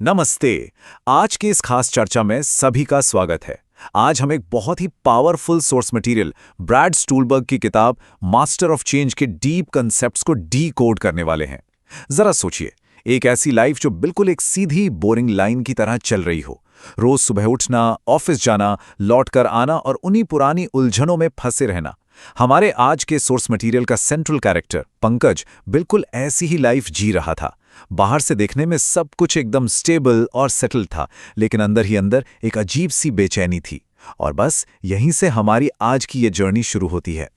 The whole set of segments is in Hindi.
नमस्ते। आज की इस खास चर्चा में सभी का स्वागत है। आज हम एक बहुत ही पावरफुल सोर्स मटेरियल ब्रैड स्टूलबर्ग की किताब मास्टर ऑफ चेंज के डीप कंसेप्ट्स को डी कोड करने वाले हैं। जरा सोचिए, एक ऐसी लाइफ जो बिल्कुल एक सीधी बोरिंग लाइन की तरह चल रही हो। रोज सुबह उठना, ऑफिस जाना, लौट कर आना और उन्हीं पुरानी उलझनों में फंसे रहना। हमारे आज के सोर्स मटेरियल का सेंट्रल कैरेक्टर पंकज बिल्कुल ऐसी ही लाइफ जी रहा था। बाहर से देखने में सब कुछ एकदम स्टेबल और सेटल था, लेकिन अंदर ही अंदर एक अजीब सी बेचैनी थी। और बस यहीं से हमारी आज की ये जर्नी शुरू होती है।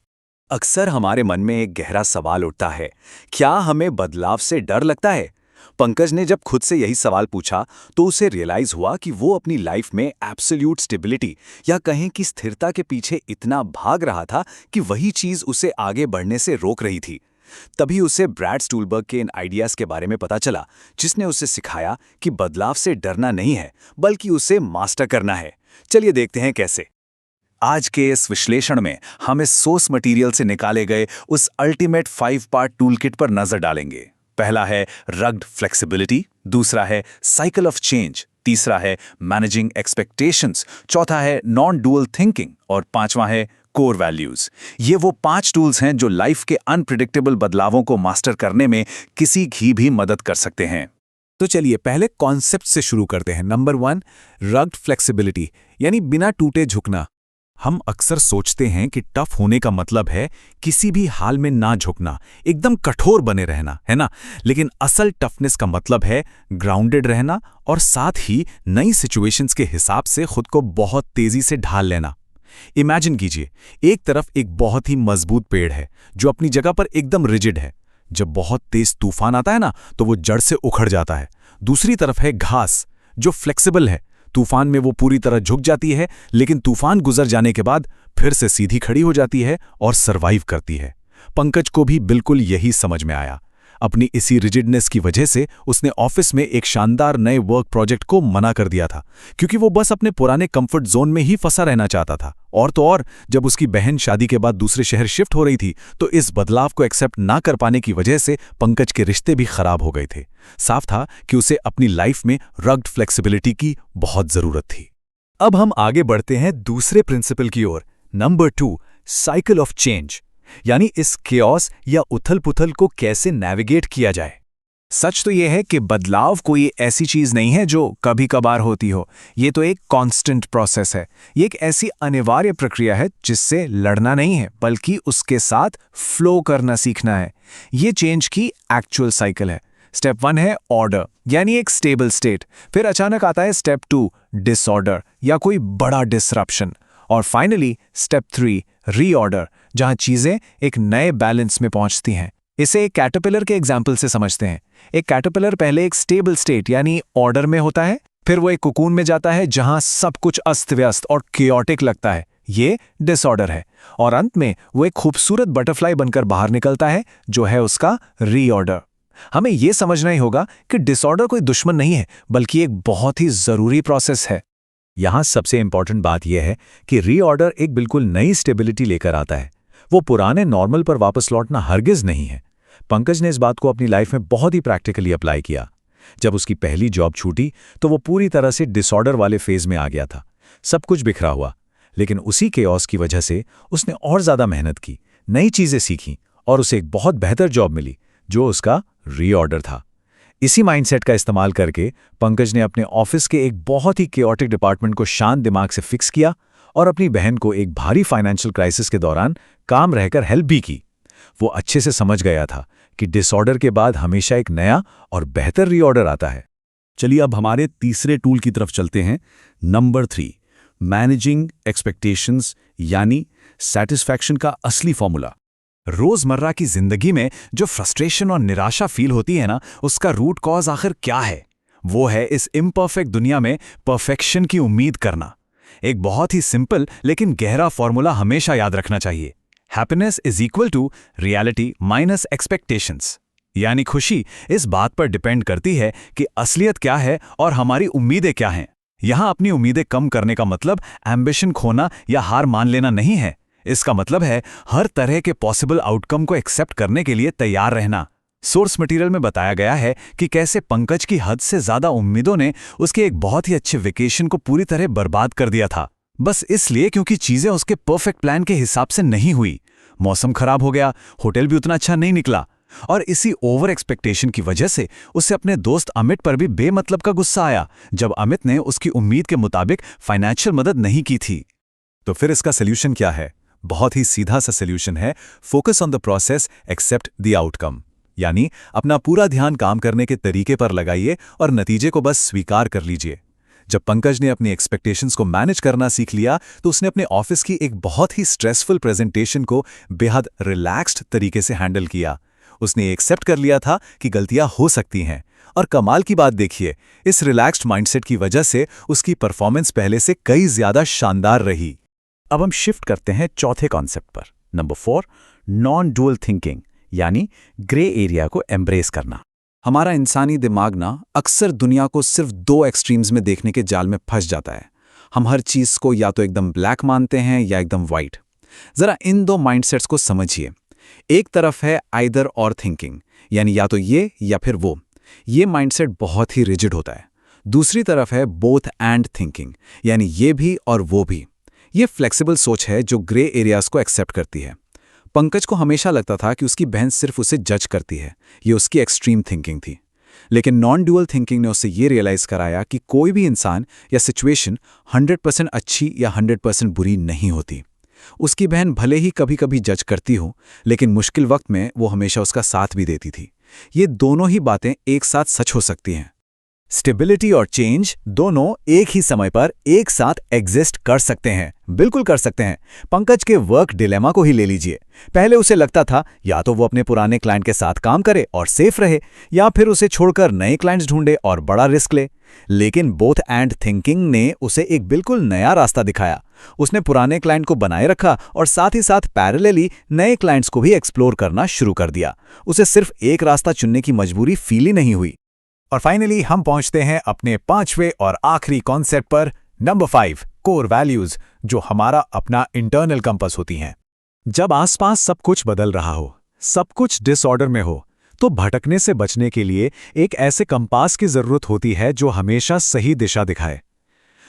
अक्सर हमारे मन में एक गहरा सवाल उठता है, क्या हमें बदलाव से डर लगता है? पंकज ने जब खुद से यही सवाल पूछा तो उसे रियलाइज हुआ कि वो अपनी लाइफ में एब्सोल्यूट स्टेबिलिटी या कहें कि स्थिरता के पीछे इतना भाग रहा था कि वही चीज उसे आगे बढ़ने से रोक रही थी। तभी उसे ब्रैड स्टूलबर्ग के इन आइडियाज के बारे में पता चला, जिसने उसे सिखाया कि बदलाव से डरना नहीं है बल्कि उसे मास्टर करना है। चलिए देखते हैं कैसे। आज के इस विश्लेषण में हम इस सोर्स मटेरियल से निकाले गए उस अल्टीमेट 5 पार्ट टूलकिट पर नजर डालेंगे। पहला है रग्ड फ्लेक्सिबिलिटी, दूसरा है साइकिल ऑफ चेंज, तीसरा है मैनेजिंग एक्सपेक्टेशंस, चौथा है नॉन डुअल थिंकिंग और पांचवा है कोर वैल्यूज। ये वो 5 टूल्स हैं जो लाइफ के अनप्रिडिक्टेबल बदलावों को मास्टर करने में किसी की भी मदद कर सकते हैं। तो चलिए पहले कॉन्सेप्ट से शुरू करते हैं। नंबर 1, रग्ड फ्लेक्सिबिलिटी यानी बिना टूटे झुकना। हम अक्सर सोचते हैं कि टफ होने का मतलब है किसी भी हाल में ना झुकना, एकदम कठोर बने रहना, है ना? लेकिन असल टफनेस का मतलब है ग्राउंडेड रहना और साथ ही नई सिचुएशंस के हिसाब से खुद को बहुत तेजी से ढाल लेना। इमेजिन कीजिए, एक तरफ एक बहुत ही मजबूत पेड़ है जो अपनी जगह पर एकदम रिजिड है। जब बहुत तेज तूफान आता है ना, तो वो जड़ से उखड़ जाता है। दूसरी तरफ है घास जो फ्लेक्सिबल है। तूफान में वो पूरी तरह झुक जाती है, लेकिन तूफान गुजर जाने के बाद फिर से सीधी खड़ी हो जाती है और सरवाइव करती है। पंकज को भी बिल्कुल यही समझ में आया। अपनी इसी रिजिडनेस की वजह से उसने ऑफिस में एक शानदार नए वर्क प्रोजेक्ट को मना कर दिया था, क्योंकि वो बस अपने पुराने कंफर्ट जोन में ही फंसा रहना चाहता था। और तो और, जब उसकी बहन शादी के बाद दूसरे शहर शिफ्ट हो रही थी, तो इस बदलाव को एक्सेप्ट ना कर पाने की वजह से पंकज के रिश्ते भी खराब हो गए थे। साफ था कि उसे अपनी लाइफ में रग्ड फ्लेक्सिबिलिटी की बहुत जरूरत थी। अब हम आगे बढ़ते हैं दूसरे प्रिंसिपल की ओर। नंबर 2, साइकिल ऑफ चेंज, यानी इस केओस या उथल-पुथल को कैसे नेविगेट किया जाए। सच तो यह है कि बदलाव कोई ऐसी चीज नहीं है जो कभी कभार होती हो। ये तो एक कांस्टेंट प्रोसेस है। ये एक ऐसी अनिवार्य प्रक्रिया है जिससे लड़ना नहीं है, बल्कि उसके साथ फ्लो करना सीखना है। ये चेंज की एक्चुअल साइकिल है। स्टेप 1 है ऑर्डर, यानी एक स्टेबल स्टेट। फिर अचानक आता है स्टेप 2, डिसऑर्डर या कोई बड़ा डिसरप्शन। और फाइनली स्टेप 3, रीऑर्डर, जहां चीजें एक नए बैलेंस में पहुंचती हैं। इसे एक कैटरपिलर के एग्जाम्पल से समझते हैं। एक कैटरपिलर पहले एक स्टेबल स्टेट यानी ऑर्डर में होता है, फिर वो एक कोकून में जाता है जहां सब कुछ अस्त व्यस्त और केओटिक लगता है, ये डिसऑर्डर है। और अंत में वो एक खूबसूरत बटरफ्लाई बनकर बाहर निकलता है, जो है उसका रीऑर्डर। हमें यह समझना ही होगा कि डिसऑर्डर कोई दुश्मन नहीं है, बल्कि एक बहुत ही जरूरी प्रोसेस है। यहां सबसे इंपॉर्टेंट बात यह है कि रीऑर्डर एक बिल्कुल नई स्टेबिलिटी लेकर आता है। वो पुराने नॉर्मल पर वापस लौटना हरगिज नहीं है। पंकज ने इस बात को अपनी लाइफ में बहुत ही प्रैक्टिकली अप्लाई किया। जब उसकी पहली जॉब छूटी तो वो पूरी तरह से डिसऑर्डर वाले फेज में आ गया था। सब कुछ बिखरा हुआ, लेकिन उसी केओस की वजह से उसने और ज्यादा मेहनत की, नई चीजें सीखी और उसे एक बहुत बेहतर जॉब मिली, जो उसका रीऑर्डर था। इसी माइंडसेट का इस्तेमाल करके पंकज ने अपने ऑफिस के एक बहुत ही केओटिक डिपार्टमेंट को शांत दिमाग से फिक्स किया और अपनी बहन को एक भारी फाइनेंशियल क्राइसिस के दौरान काम रहकर हेल्प भी की। वो अच्छे से समझ गया था कि डिसऑर्डर के बाद हमेशा एक नया और बेहतर रीऑर्डर आता है। चलिए अब हमारे तीसरे टूल की तरफ चलते हैं। नंबर 3, मैनेजिंग एक्सपेक्टेशंस, यानी सैटिस्फैक्शन का असली फॉर्मूला। रोजमर्रा की जिंदगी में जो फ्रस्ट्रेशन और निराशा फील होती है ना, उसका रूट कॉज आखिर क्या है? वो है इस इम्परफेक्ट दुनिया में परफेक्शन की उम्मीद करना। एक बहुत ही सिंपल लेकिन गहरा फॉर्मूला हमेशा याद रखना चाहिए। Happiness is equal to reality minus expectations, यानी खुशी इस बात पर डिपेंड करती है कि असलियत क्या है और हमारी उम्मीदें क्या हैं। यहां अपनी उम्मीदें कम करने का मतलब एम्बिशन खोना या हार मान लेना नहीं है। इसका मतलब है हर तरह के पॉसिबल आउटकम को एक्सेप्ट करने के लिए तैयार रहना। सोर्स मटेरियल में बताया गया है कि कैसे पंकज की हद से ज्यादा उम्मीदों ने उसके एक बहुत ही अच्छे वेकेशन को पूरी तरह बर्बाद कर दिया था, बस इसलिए क्योंकि चीजें उसके परफेक्ट प्लान के हिसाब से नहीं हुई। मौसम खराब हो गया, होटल भी उतना अच्छा नहीं निकला, और इसी ओवर एक्सपेक्टेशन की वजह से उसे अपने दोस्त अमित पर भी बेमतलब का गुस्सा आया जब अमित ने उसकी उम्मीद के मुताबिक फाइनेंशियल मदद नहीं की थी। तो फिर इसका सोल्यूशन क्या है? बहुत ही सीधा सा सोल्यूशन है, focus on the process accept the outcome. यानी अपना पूरा ध्यान काम करने के तरीके पर लगाइए और नतीजे को बस स्वीकार कर लीजिए। जब पंकज ने अपनी एक्सपेक्टेशंस को मैनेज करना सीख लिया तो उसने अपने ऑफिस की एक बहुत ही स्ट्रेसफुल प्रेजेंटेशन को बेहद रिलैक्स्ड तरीके से हैंडल किया। उसने एक्सेप्ट कर लिया था कि गलतियां हो सकती हैं, और कमाल की बात देखिए, इस रिलैक्स्ड माइंडसेट की वजह से उसकी परफॉर्मेंस पहले से कई ज्यादा शानदार रही। अब हम शिफ्ट करते हैं चौथे कॉन्सेप्ट पर, नंबर 4, नॉन डुअल थिंकिंग, यानी ग्रे एरिया को एम्ब्रेस करना। हमारा इंसानी दिमाग ना अक्सर दुनिया को सिर्फ 2 एक्सट्रीम्स में देखने के जाल में फंस जाता है। हम हर चीज को या तो एकदम ब्लैक मानते हैं या एकदम वाइट। जरा इन 2 माइंडसेट्स को समझिए। एक तरफ है आइदर और थिंकिंग, यानी या तो ये या फिर वो। ये माइंडसेट बहुत ही रिजिड होता है। दूसरी तरफ है बोथ एंड थिंकिंग, यानी ये भी और वो भी। ये फ्लेक्सिबल सोच है जो ग्रे एरियाज को एक्सेप्ट करती है। पंकज को हमेशा लगता था कि उसकी बहन सिर्फ उसे जज करती है, ये उसकी एक्सट्रीम थिंकिंग थी। लेकिन नॉन ड्यूअल थिंकिंग ने उसे ये रियलाइज कराया कि कोई भी इंसान या सिचुएशन 100% अच्छी या 100% बुरी नहीं होती। उसकी बहन भले ही कभी कभी जज करती हो, लेकिन मुश्किल वक्त में वो हमेशा उसका साथ भी देती थी। ये दोनों ही बातें एक साथ सच हो सकती हैं। स्टेबिलिटी और चेंज दोनों एक ही समय पर एक साथ एग्जिस्ट कर सकते हैं, बिल्कुल कर सकते हैं। पंकज के वर्क डिलेमा को ही ले लीजिए। पहले उसे लगता था या तो वो अपने पुराने क्लाइंट के साथ काम करे और सेफ रहे, या फिर उसे छोड़कर नए क्लाइंट्स ढूंढे और बड़ा रिस्क ले। लेकिन बोथ एंड थिंकिंग ने उसे एक बिल्कुल नया रास्ता दिखाया। उसने पुराने क्लाइंट को बनाए रखा और साथ ही साथ पैरेलली नए क्लाइंट्स को भी एक्सप्लोर करना शुरू कर दिया। उसे सिर्फ एक रास्ता चुनने की मजबूरी फील ही नहीं हुई। और फाइनली हम पहुंचते हैं अपने 5वें और आखिरी कॉन्सेप्ट पर, नंबर 5, कोर वैल्यूज, जो हमारा अपना इंटरनल कंपास होती हैं। जब आसपास सब कुछ बदल रहा हो, सब कुछ डिसऑर्डर में हो, तो भटकने से बचने के लिए एक ऐसे कंपास की जरूरत होती है जो हमेशा सही दिशा दिखाए।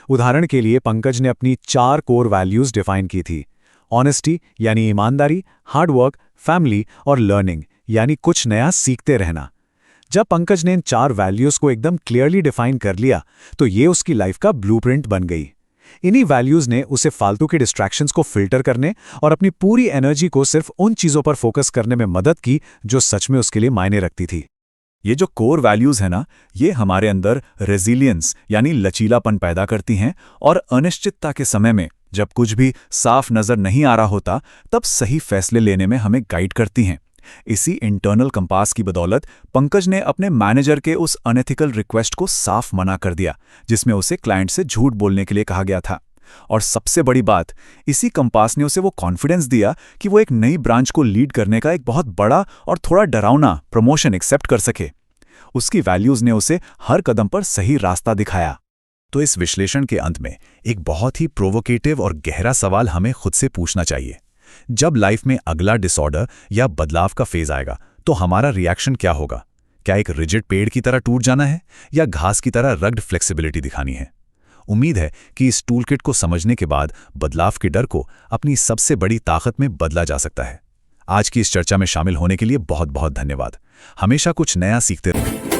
उदाहरण के लिए पंकज ने अपनी 4 कोर वैल्यूज डिफाइन की थी। ऑनेस्टी यानी ईमानदारी, हार्डवर्क, फैमिली और लर्निंग यानी कुछ नया सीखते रहना। जब पंकज ने इन 4 वैल्यूज को एकदम क्लियरली डिफाइन कर लिया तो ये उसकी लाइफ का ब्लूप्रिंट बन गई। इन्हीं वैल्यूज ने उसे फालतू के डिस्ट्रैक्शंस को फिल्टर करने और अपनी पूरी एनर्जी को सिर्फ उन चीजों पर फोकस करने में मदद की जो सच में उसके लिए मायने रखती थी। ये जो कोर वैल्यूज है ना, ये हमारे अंदर रेजिलियंस यानी लचीलापन पैदा करती हैं, और अनिश्चितता के समय में जब कुछ भी साफ नजर नहीं आ रहा होता तब सही फैसले लेने में हमें गाइड करती हैं। इसी इंटरनल कंपास की बदौलत पंकज ने अपने मैनेजर के उस अनएथिकल रिक्वेस्ट को साफ मना कर दिया जिसमें उसे क्लाइंट से झूठ बोलने के लिए कहा गया था। और सबसे बड़ी बात, इसी कंपास ने उसे वो कॉन्फिडेंस दिया कि वो एक नई ब्रांच को लीड करने का एक बहुत बड़ा और थोड़ा डरावना प्रमोशन एक्सेप्ट कर सके। उसकी वैल्यूज ने उसे हर कदम पर सही रास्ता दिखाया। तो इस विश्लेषण के अंत में एक बहुत ही प्रोवोकेटिव और गहरा सवाल हमें खुद से पूछना चाहिए। जब लाइफ में अगला डिसऑर्डर या बदलाव का फेज आएगा तो हमारा रिएक्शन क्या होगा? क्या एक रिजिड पेड़ की तरह टूट जाना है या घास की तरह रग्ड फ्लेक्सिबिलिटी दिखानी है? उम्मीद है कि इस टूलकिट को समझने के बाद बदलाव के डर को अपनी सबसे बड़ी ताकत में बदला जा सकता है। आज की इस चर्चा में शामिल होने के लिए बहुत बहुत धन्यवाद। हमेशा कुछ नया सीखते रहें।